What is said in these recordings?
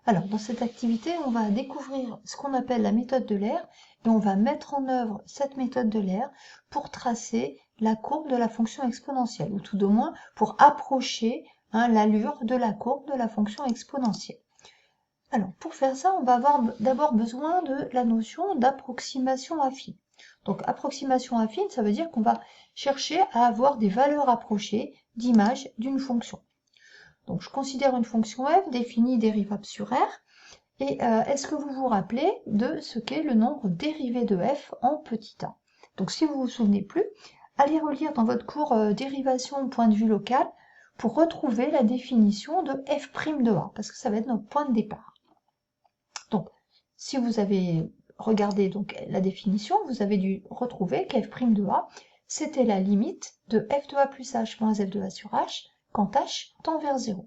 Alors, dans cette activité, on va découvrir ce qu'on appelle la méthode de l'aire et on va mettre en œuvre cette méthode de l'aire pour tracer la courbe de la fonction exponentielle, ou tout de moins pour approcher l'allure de la courbe de la fonction exponentielle. Alors, pour faire ça, on va avoir d'abord besoin de la notion d'approximation affine. Donc, approximation affine, ça veut dire qu'on va chercher à avoir des valeurs approchées d'image d'une fonction. Donc, je considère une fonction f définie dérivable sur r. Et est-ce que vous vous rappelez de ce qu'est le nombre dérivé de f en petit a? Donc, si vous ne vous souvenez plus, allez relire dans votre cours dérivation au point de vue local pour retrouver la définition de f' de a, parce que ça va être notre point de départ. Donc, si vous avez regardé donc la définition, vous avez dû retrouver qu'f' de a, c'était la limite de f de a plus h moins f de a sur h, quand h tend vers 0.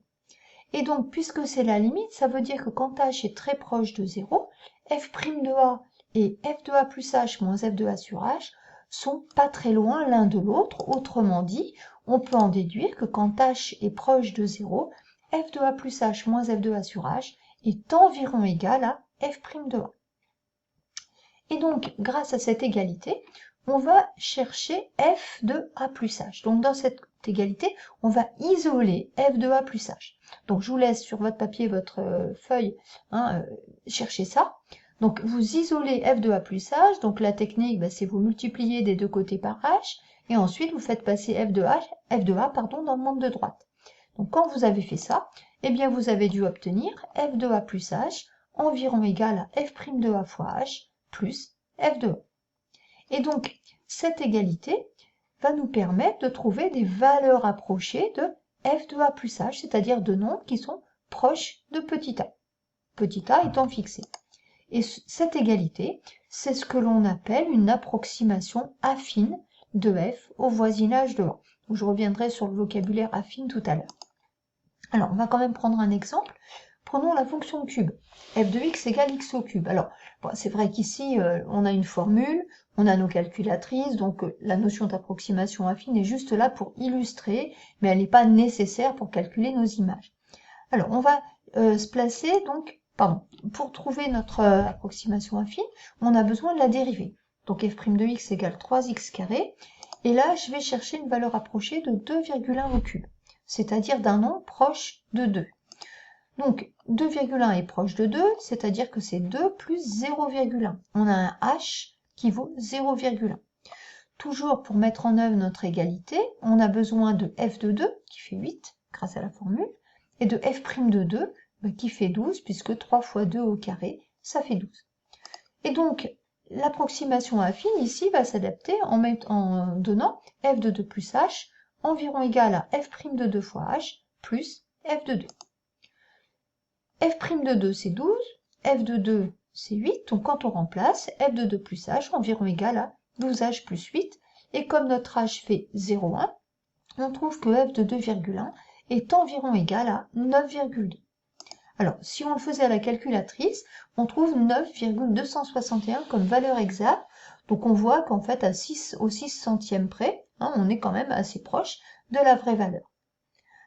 Et donc, puisque c'est la limite, ça veut dire que quand h est très proche de 0, f' de a et f de a plus h moins f de a sur h sont pas très loin l'un de l'autre. Autrement dit, on peut en déduire que quand h est proche de 0, f de a plus h moins f de a sur h est environ égal à f' de a. Et donc, grâce à cette égalité, on va chercher f de a plus h. Donc, dans cette égalité, on va isoler f de a plus h. Donc, je vous laisse sur votre papier, votre feuille, chercher ça. Donc, vous isolez f de a plus h. Donc, la technique, c'est vous multipliez des deux côtés par h. Et ensuite, vous faites passer f de a dans le membre de droite. Donc, quand vous avez fait ça, eh bien, vous avez dû obtenir f de a plus h environ égal à f' de a fois h plus f de a. Et donc, cette égalité va nous permettre de trouver des valeurs approchées de f de a plus h, c'est-à-dire de nombres qui sont proches de petit a étant fixé. Et cette égalité, c'est ce que l'on appelle une approximation affine de f au voisinage de a. Je reviendrai sur le vocabulaire affine tout à l'heure. Alors, on va quand même prendre un exemple. Prenons la fonction cube, f de x égale x au cube. Alors, c'est vrai qu'ici, on a une formule, on a nos calculatrices, donc la notion d'approximation affine est juste là pour illustrer, mais elle n'est pas nécessaire pour calculer nos images. Alors, on va se placer, donc, pour trouver notre approximation affine, on a besoin de la dérivée. Donc, f' de x égale 3x carré, et là, je vais chercher une valeur approchée de 2,1 au cube, c'est-à-dire d'un nombre proche de 2. Donc, 2,1 est proche de 2, c'est-à-dire que c'est 2 plus 0,1. On a un h qui vaut 0,1. Toujours pour mettre en œuvre notre égalité, on a besoin de f de 2, qui fait 8, grâce à la formule, et de f' de 2, qui fait 12, puisque 3 fois 2 au carré, ça fait 12. Et donc, l'approximation affine, ici, va s'adapter en donnant f de 2 plus h, environ égal à f' de 2 fois h, plus f de 2. f' de 2, c'est 12, f de 2, c'est 8, donc quand on remplace, f de 2 plus h, environ égal à 12h plus 8, et comme notre h fait 0,1, on trouve que f de 2,1 est environ égal à 9,2. Alors, si on le faisait à la calculatrice, on trouve 9,261 comme valeur exacte, donc on voit qu'en fait, au 6 centièmes près, on est quand même assez proche de la vraie valeur.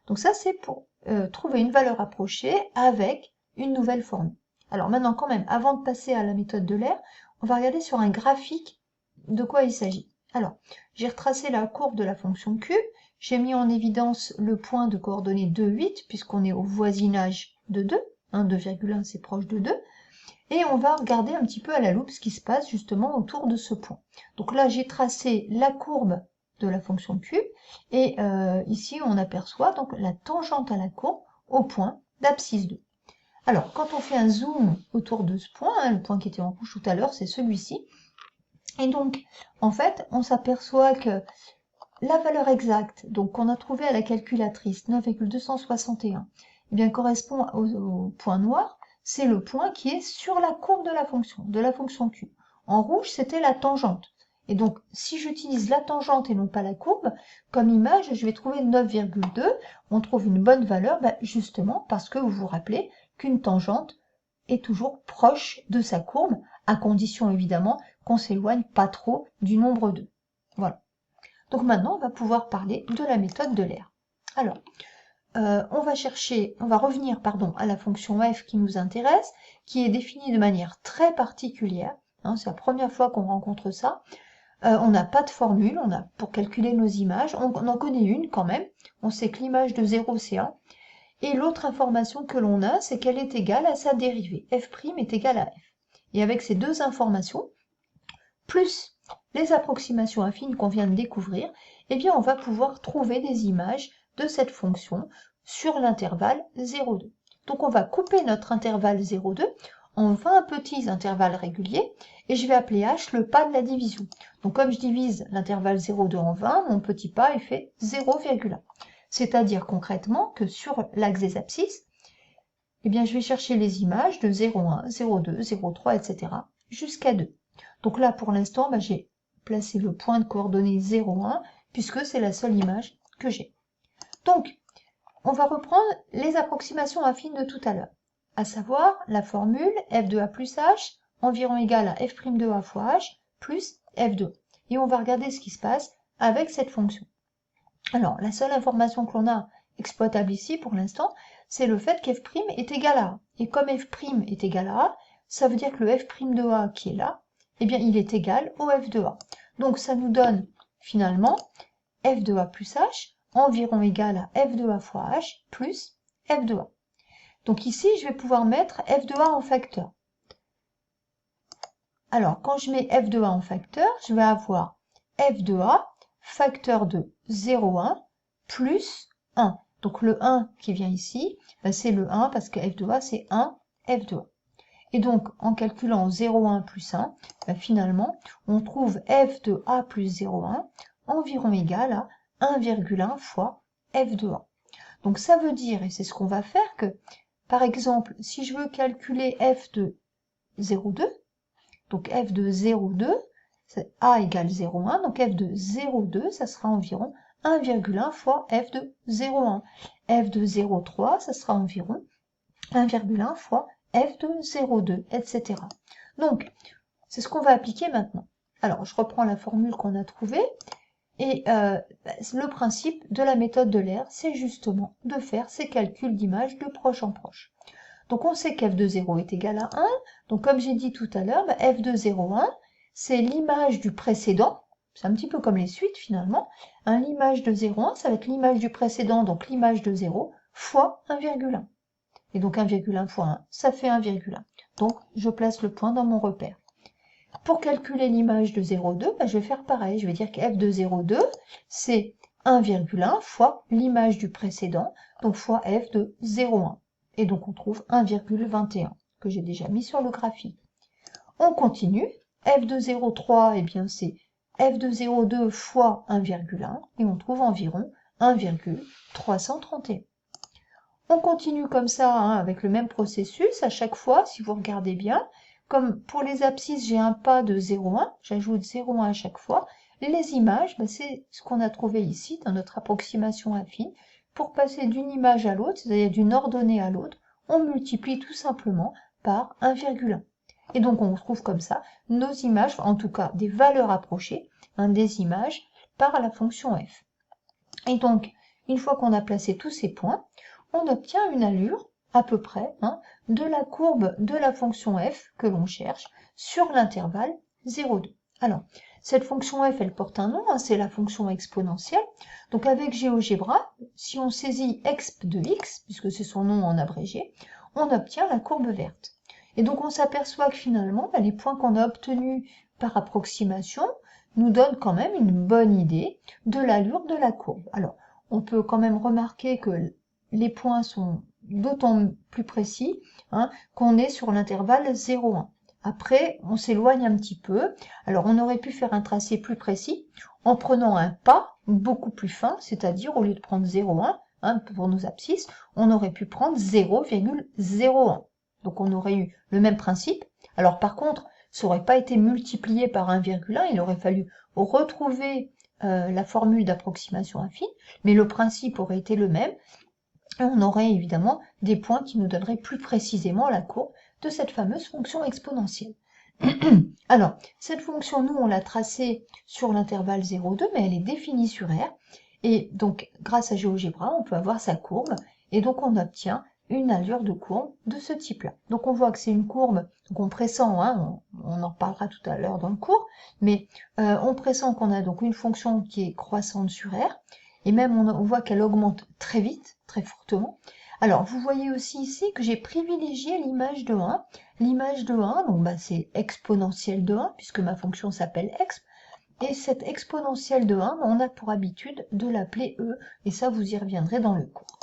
Donc ça, c'est pour trouver une valeur approchée avec une nouvelle formule. Alors maintenant, quand même, avant de passer à la méthode de l'aire, on va regarder sur un graphique de quoi il s'agit. Alors, j'ai retracé la courbe de la fonction cube, j'ai mis en évidence le point de coordonnées 2, 8, puisqu'on est au voisinage de 2, 2,1 c'est proche de 2, et on va regarder un petit peu à la loupe ce qui se passe justement autour de ce point. Donc là, j'ai tracé la courbe de la fonction cube, et ici on aperçoit donc la tangente à la courbe au point d'abscisse 2. Alors quand on fait un zoom autour de ce point, le point qui était en rouge tout à l'heure c'est celui-ci, et donc en fait on s'aperçoit que la valeur exacte donc qu'on a trouvée à la calculatrice 9,261 eh bien correspond au point noir, c'est le point qui est sur la courbe de la fonction cube. En rouge c'était la tangente. Et donc, si j'utilise la tangente et non pas la courbe, comme image, je vais trouver 9,2. On trouve une bonne valeur, justement parce que vous vous rappelez qu'une tangente est toujours proche de sa courbe, à condition évidemment qu'on s'éloigne pas trop du nombre 2. Voilà. Donc maintenant, on va pouvoir parler de la méthode de l'aire. Alors, on va revenir à la fonction f qui nous intéresse, qui est définie de manière très particulière. Hein, c'est la première fois qu'on rencontre ça. On n'a pas de formule, pour calculer nos images, on en connaît une quand même. On sait que l'image de 0 c'est 1. Et l'autre information que l'on a, c'est qu'elle est égale à sa dérivée. f' est égale à f. Et avec ces deux informations, plus les approximations affines qu'on vient de découvrir, eh bien on va pouvoir trouver des images de cette fonction sur l'intervalle 0,2. Donc on va couper notre intervalle 0,2 en 20 petits intervalles réguliers, et je vais appeler h le pas de la division. Donc comme je divise l'intervalle 0,2 en 20, mon petit pas il fait 0,1. C'est-à-dire concrètement que sur l'axe des abscisses, eh bien je vais chercher les images de 0,1, 0,2, 0,3, etc. jusqu'à 2. Donc là, pour l'instant, j'ai placé le point de coordonnées 0,1, puisque c'est la seule image que j'ai. Donc, on va reprendre les approximations affines de tout à l'heure, à savoir la formule f de a plus h environ égale à f' de a fois h plus f de a. Et on va regarder ce qui se passe avec cette fonction. Alors, la seule information que l'on a exploitable ici pour l'instant, c'est le fait qu'f' est égal à a. Et comme f' est égal à a, ça veut dire que le f' de a qui est là, eh bien, il est égal au f de a. Donc, ça nous donne finalement f de a plus h environ égal à f de a fois h plus f de a. Donc ici, je vais pouvoir mettre f de a en facteur. Alors, quand je mets f de a en facteur, je vais avoir f de a facteur de 0,1 plus 1. Donc le 1 qui vient ici, c'est le 1 parce que f de a, c'est 1 f de a. Et donc, en calculant 0,1 plus 1, finalement, on trouve f de a plus 0,1 environ égal à 1,1 fois f de a. Donc ça veut dire, et c'est ce qu'on va faire, que, par exemple, si je veux calculer f de 0,2, donc f de 0,2, a égale 0,1, donc f de 0,2, ça sera environ 1,1 fois f de 0,1. f de 0,3, ça sera environ 1,1 fois f de 0,2, etc. Donc, c'est ce qu'on va appliquer maintenant. Alors, je reprends la formule qu'on a trouvée, et le principe de la méthode de Lair, c'est justement de faire ces calculs d'image de proche en proche. Donc, on sait qu'f de 0 est égal à 1, donc comme j'ai dit tout à l'heure, f de 0,1, c'est l'image du précédent, c'est un petit peu comme les suites finalement, l'image de 0,1, ça va être l'image du précédent, donc l'image de 0, fois 1,1. Et donc 1,1 fois 1, ça fait 1,1. Donc je place le point dans mon repère. Pour calculer l'image de 0,2, je vais faire pareil. Je vais dire que f de 0,2, c'est 1,1 fois l'image du précédent, donc fois f de 0,1. Et donc on trouve 1,21, que j'ai déjà mis sur le graphique. On continue. f de 0,3, eh bien c'est f de 0,2 fois 1,1, et on trouve environ 1,331. On continue comme ça, avec le même processus, à chaque fois, si vous regardez bien, comme pour les abscisses, j'ai un pas de 0,1, j'ajoute 0,1 à chaque fois, les images, c'est ce qu'on a trouvé ici dans notre approximation affine. Pour passer d'une image à l'autre, c'est-à-dire d'une ordonnée à l'autre, on multiplie tout simplement par 1,1. Et donc on trouve comme ça nos images, en tout cas des valeurs approchées, des images par la fonction f. Et donc, une fois qu'on a placé tous ces points, on obtient une allure, à peu près, de la courbe de la fonction f que l'on cherche sur l'intervalle 0,2. Alors, cette fonction f, elle porte un nom, c'est la fonction exponentielle. Donc avec GeoGebra, si on saisit exp de x, puisque c'est son nom en abrégé, on obtient la courbe verte. Et donc on s'aperçoit que finalement, les points qu'on a obtenus par approximation nous donnent quand même une bonne idée de l'allure de la courbe. Alors, on peut quand même remarquer que les points sont d'autant plus précis qu'on est sur l'intervalle 0,1. Après, on s'éloigne un petit peu. Alors, on aurait pu faire un tracé plus précis en prenant un pas beaucoup plus fin, c'est-à-dire au lieu de prendre 0,1 pour nos abscisses, on aurait pu prendre 0,01. Donc, on aurait eu le même principe. Alors, par contre, ça n'aurait pas été multiplié par 1,1, il aurait fallu retrouver la formule d'approximation affine, mais le principe aurait été le même. Et on aurait évidemment des points qui nous donneraient plus précisément la courbe de cette fameuse fonction exponentielle. Alors, cette fonction, nous, on l'a tracée sur l'intervalle 0,2, mais elle est définie sur R. Et donc, grâce à GeoGebra, on peut avoir sa courbe, et donc on obtient une allure de courbe de ce type-là. Donc on voit que c'est une courbe, donc on pressent, hein, on en reparlera tout à l'heure dans le cours, mais on pressent qu'on a donc une fonction qui est croissante sur R, et même on voit qu'elle augmente très vite, très fortement. Alors vous voyez aussi ici que j'ai privilégié l'image de 1. L'image de 1, donc bah, c'est exponentielle de 1, puisque ma fonction s'appelle exp, et cette exponentielle de 1, on a pour habitude de l'appeler E, et ça vous y reviendrez dans le cours.